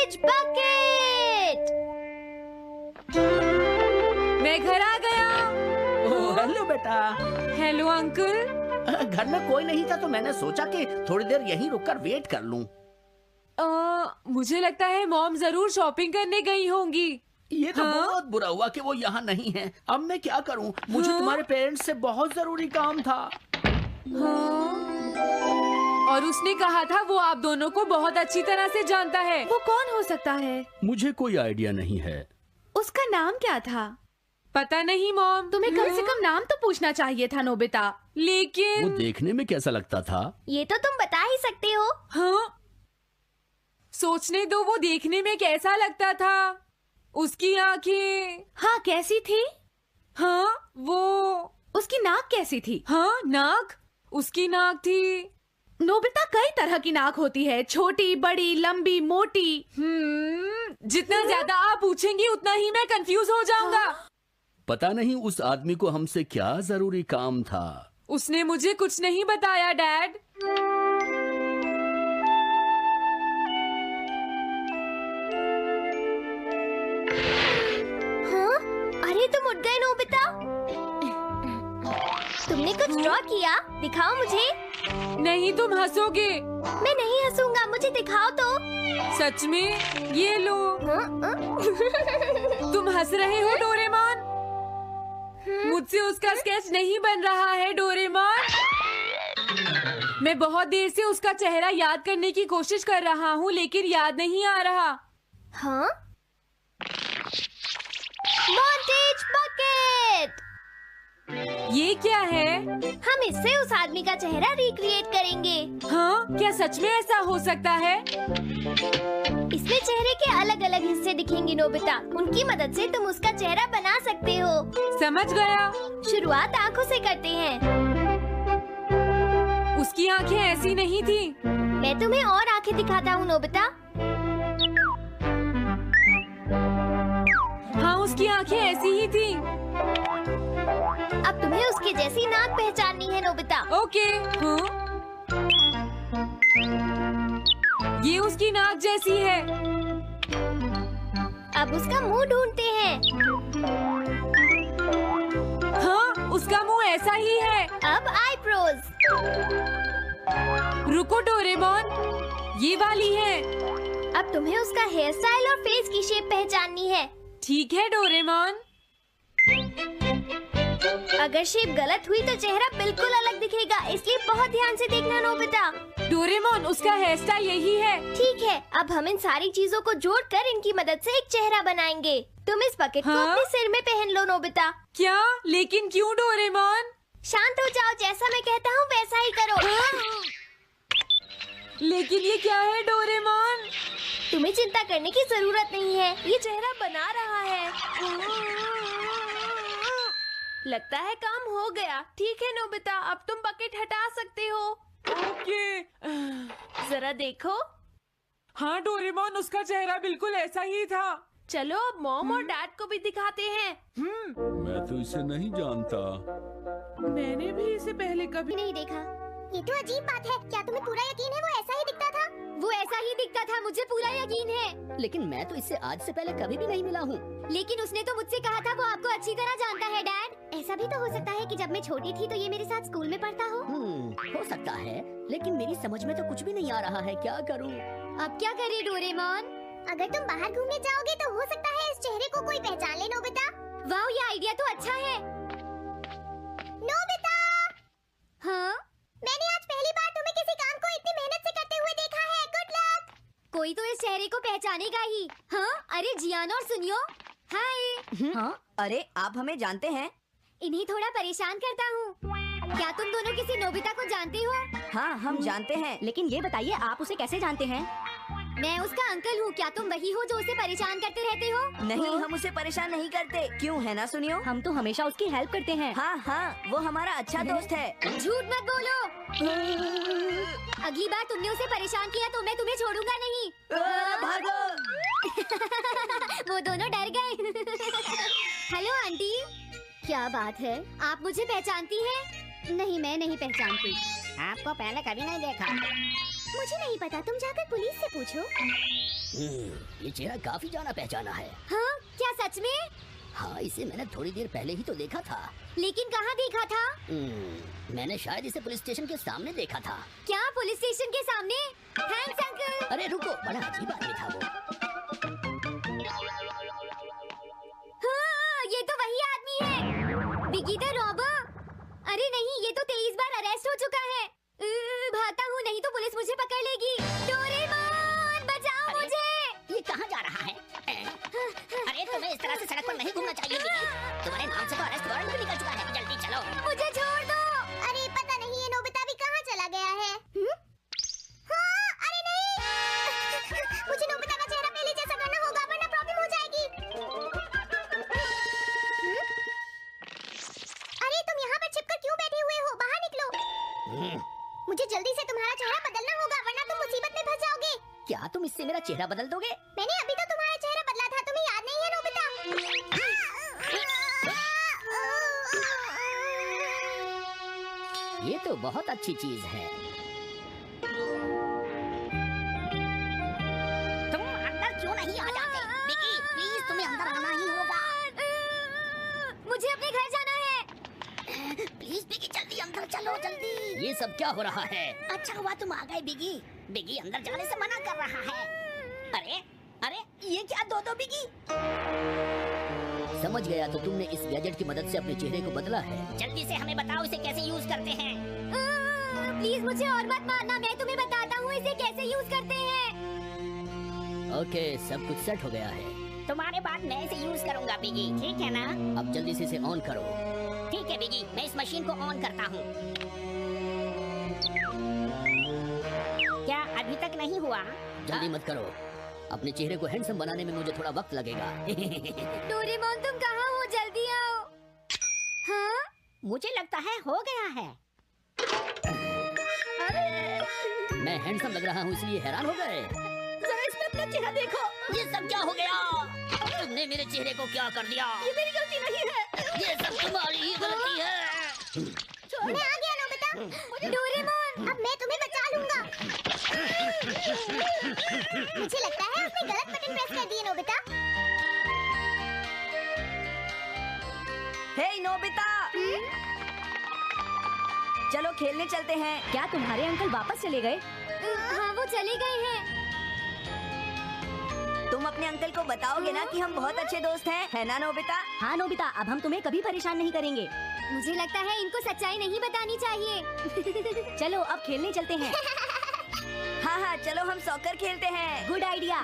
Montage bucket. मैं घर आ गया। ओह, हेलो बेटा। Hello uncle. घर में कोई नहीं था तो मैंने सोचा कि थोड़ी देर यहीं रुककर वेट कर लूं। मुझे लगता है मॉम जरूर शॉपिंग करने गई होंगी। ये तो हाँ? बहुत बुरा हुआ कि वो यहाँ नहीं है। अब मैं क्या करूं? मुझे तुम्हारे पेरेंट्स से बहुत जरूरी काम था। हाँ? और उसने कहा था वो आप दोनों को बहुत अच्छी तरह से जानता है। वो कौन हो सकता है? मुझे कोई आइडिया नहीं है। उसका नाम क्या था? पता नहीं मॉम। तुम्हें कम से कम नाम तो पूछना चाहिए था नोबिता। वो लेकिन देखने में कैसा लगता था? ये तो तुम बता ही सकते हो। हाँ? सोचने दो, वो देखने में कैसा लगता था। उसकी आंखें। हाँ, कैसी थी? हाँ वो। उसकी नाक कैसी थी? हाँ नाक। उसकी नाक थी। नोबिता, कई तरह की नाक होती है, छोटी, बड़ी, लंबी, मोटी। जितना ज्यादा आप पूछेंगी उतना ही मैं कंफ्यूज हो जाऊंगा। पता नहीं उस आदमी को हमसे क्या जरूरी काम था। उसने मुझे कुछ नहीं बताया डैड। हाँ? अरे तुम उठ गए नोबिता। तुमने कुछ ड्रॉ किया? दिखाओ मुझे। नहीं, तुम हंसोगे। मैं नहीं हंसूंगा, मुझे दिखाओ तो। सच में? ये लो। हाँ? तुम हंस रहे हो डोरेमोन? मुझसे उसका स्केच नहीं बन रहा है डोरेमोन। मैं बहुत देर से उसका चेहरा याद करने की कोशिश कर रहा हूँ लेकिन याद नहीं आ रहा। हाँ? Montage bucket. ये क्या है? हम इससे उस आदमी का चेहरा रिक्रिएट करेंगे। हाँ? क्या सच में ऐसा हो सकता है? इसमें चेहरे के अलग अलग हिस्से दिखेंगे नोबिता। उनकी मदद से तुम उसका चेहरा बना सकते हो। समझ गया। शुरुआत आँखों से करते हैं। उसकी आंखें ऐसी नहीं थी। मैं तुम्हें और आंखें दिखाता हूँ नोबिता। हाँ, उसकी आंखें ऐसी ही थी। अब तुम्हें उसके जैसी नाक पहचाननी है नोबिता। ओके। हाँ? ये उसकी नाक जैसी है। अब उसका मुंह ढूंढते हैं। हाँ, उसका मुंह ऐसा ही है। अब आईब्रोज। रुको डोरेमोन, ये वाली है। अब तुम्हें उसका हेयर स्टाइल और फेस की शेप पहचाननी है। ठीक है डोरेमोन। अगर शेप गलत हुई तो चेहरा बिल्कुल अलग दिखेगा, इसलिए बहुत ध्यान से देखना नोबिता। डोरेमोन, उसका हेयर स्टाइल यही है। ठीक है, अब हम इन सारी चीजों को जोड़कर इनकी मदद से एक चेहरा बनाएंगे। तुम इस बकेट को हाँ? अपने सिर में पहन लो नोबिता। क्या? लेकिन क्यों डोरेमोन? शांत हो जाओ, जैसा मैं कहता हूँ वैसा ही करो। लेकिन ये क्या है डोरेमोन? तुम्हें चिंता करने की जरूरत नहीं है, ये चेहरा बना रहा है। लगता है काम हो गया। ठीक है नोबिता, अब तुम बकेट हटा सकते हो। ओके। जरा देखो। हाँ डोरेमोन, उसका चेहरा बिल्कुल ऐसा ही था। चलो अब मॉम और डैड को भी दिखाते हैं। मैं तो इसे नहीं जानता। मैंने भी इसे पहले कभी नहीं देखा। ये तो अजीब बात है। क्या तुम्हें पूरा यकीन है वो ऐसा ही दिखता था? वो ऐसा ही दिखता था, मुझे पूरा यकीन है। लेकिन मैं तो इससे आज से पहले कभी भी नहीं मिला हूँ। लेकिन उसने तो मुझसे कहा था वो आपको अच्छी तरह जानता है डैड। ऐसा भी तो हो सकता है कि जब मैं छोटी थी तो ये मेरे साथ स्कूल में पढ़ता हो। हो सकता है, लेकिन मेरी समझ में तो कुछ भी नहीं आ रहा है। क्या करूँ? अब क्या करे डोरेमोन? अगर तुम बाहर घूमने जाओगे तो हो सकता है इस चेहरे को कोई पहचान ले नोबिता। वाह, ये आइडिया तो अच्छा है। नोबिता! हाँ? मैंने आज पहली बार तुम्हें किसी काम को इतनी मेहनत से करते हुए देखा है। Good luck. कोई तो इस चेहरे को पहचानेगा ही। हाँ? अरे जियान और सुनियो। हाय। हाँ? अरे आप हमें जानते हैं? इन्हें थोड़ा परेशान करता हूँ। क्या तुम दोनों किसी नोबिता को जानते हो? हाँ, हम जानते हैं। लेकिन ये बताइए, आप उसे कैसे जानते हैं? मैं उसका अंकल हूँ। क्या तुम वही हो जो उसे परेशान करते रहते हो? नहीं, हम उसे परेशान नहीं करते। क्यों, है ना सुनियो? हम तो हमेशा उसकी हेल्प करते हैं। हाँ हाँ, वो हमारा अच्छा दोस्त है। झूठ मत बोलो। अगली बार तुमने उसे परेशान किया तो मैं तुम्हें छोड़ूंगा नहीं। भागो। वो दोनों डर गए। Hello aunty. क्या बात है, आप मुझे पहचानती हैं? नहीं, मैं नहीं पहचानती। आपको पहले कभी नहीं देखा। मुझे नहीं पता, तुम जाकर पुलिस से पूछो। ये चेहरा काफी जाना पहचाना है। हाँ, क्या सच में? हाँ, इसे मैंने थोड़ी देर पहले ही तो देखा था। लेकिन कहाँ देखा था? मैंने शायद इसे पुलिस स्टेशन के सामने देखा था। क्या पुलिस स्टेशन के सामने? Thanks uncle. अरे रुको, बड़ा अजीब आदमी था वो। हाँ, ये तो वही आदमी है, बिगी द रॉबर। अरे नहीं, ये तो 23 बार अरेस्ट हो चुका है। भागता हूँ, नहीं तो पुलिस मुझे पकड़ लेगी। डोरेमोन, बचाओ मुझे। ये कहाँ जा रहा है? अरे तुम्हें इस तरह से सड़क पर नहीं घूमना चाहिए बिगी। तुम्हारे नाम से तो अरेस्ट वारंट भी निकल चुका है। जल्दी चलो। मुझे छोड़ दो। अरे पता नहीं ये नोबिता भी कहाँ चला गया है। हाँ, अरे नहीं। मुझे नोबिता का चेहरा पहले जैसा करना होगा, वरना प्रॉब्लम हो जाएगी। अरे तुम यहाँ पर छिपकर क्यों बैठे हुए हो? बाहर निकलो। मुझे जल्दी से तुम्हारा चेहरा बदलना होगा, वरना तुम मुसीबत में फंस जाओगे। क्या तुम इससे मेरा चेहरा बदल दोगे? मैंने अभी तो तुम्हारा चेहरा बदला था, तुम्हें याद नहीं है नोबिता? ये तो बहुत अच्छी चीज है। तुम अंदर क्यों नहीं आ जाते? बिगी, प्लीज तुम्हें अंदर आना ही होगा। मुझे अपने घर जाना है। प्लीज बिगी, जल्दी अंदर चलो, जल्दी। ये सब क्या हो रहा है? अच्छा हुआ तुम आ गए बिगी। बिगी अंदर जाने से मना कर रहा है। अरे अरे, ये क्या दो बिगी? समझ गया, तो तुमने इस गैजेट की मदद से अपने चेहरे को बदला है। जल्दी से हमें बताओ इसे कैसे यूज करते हैं। प्लीज मुझे और मत मारना, मैं तुम्हें बताता हूँ इसे कैसे यूज करते हैं। ओके, सब कुछ सेट हो गया है। तुम्हारे बाद मैं इसे यूज करूंगा बिगी, ठीक है ना? अब जल्दी से इसे ऑन करो। ठीक है बिगी, मैं इस मशीन को ऑन करता हूँ। क्या अभी तक नहीं हुआ? जल्दी मत करो, अपने चेहरे को हैंडसम बनाने में मुझे थोड़ा वक्त लगेगा। डोरेमोन तुम कहाँ हो? जल्दी आओ। हाँ? मुझे लगता है हो गया है। अरे मैं हैंडसम लग रहा हूँ इसलिए हैरान हो गए। जरा इसमें अपना चेहरा देखो। ये सब क्या हो गया? तुमने मेरे चेहरे को क्या कर दिया? ये मेरी गलती नहीं है, ये सब तुम्हारी ही गलती है। मैं आ गया नोबिता। डोरेमोन, अब मैं तुम्हें बचा लूंगा। मुझे लगता है उसने गलत बटन प्रेस कर दिए नोबिता। हे नोबिता, चलो खेलने चलते हैं। क्या तुम्हारे अंकल वापस चले गए? हाँ, वो चले गए हैं। तुम अपने अंकल को बताओगे ना कि हम बहुत अच्छे दोस्त हैं, है ना नोबिता? हाँ नोबिता, अब हम तुम्हें कभी परेशान नहीं करेंगे। मुझे लगता है इनको सच्चाई नहीं बतानी चाहिए। चलो अब खेलने चलते हैं। हाँ हाँ, चलो हम सॉकर खेलते हैं। Good idea.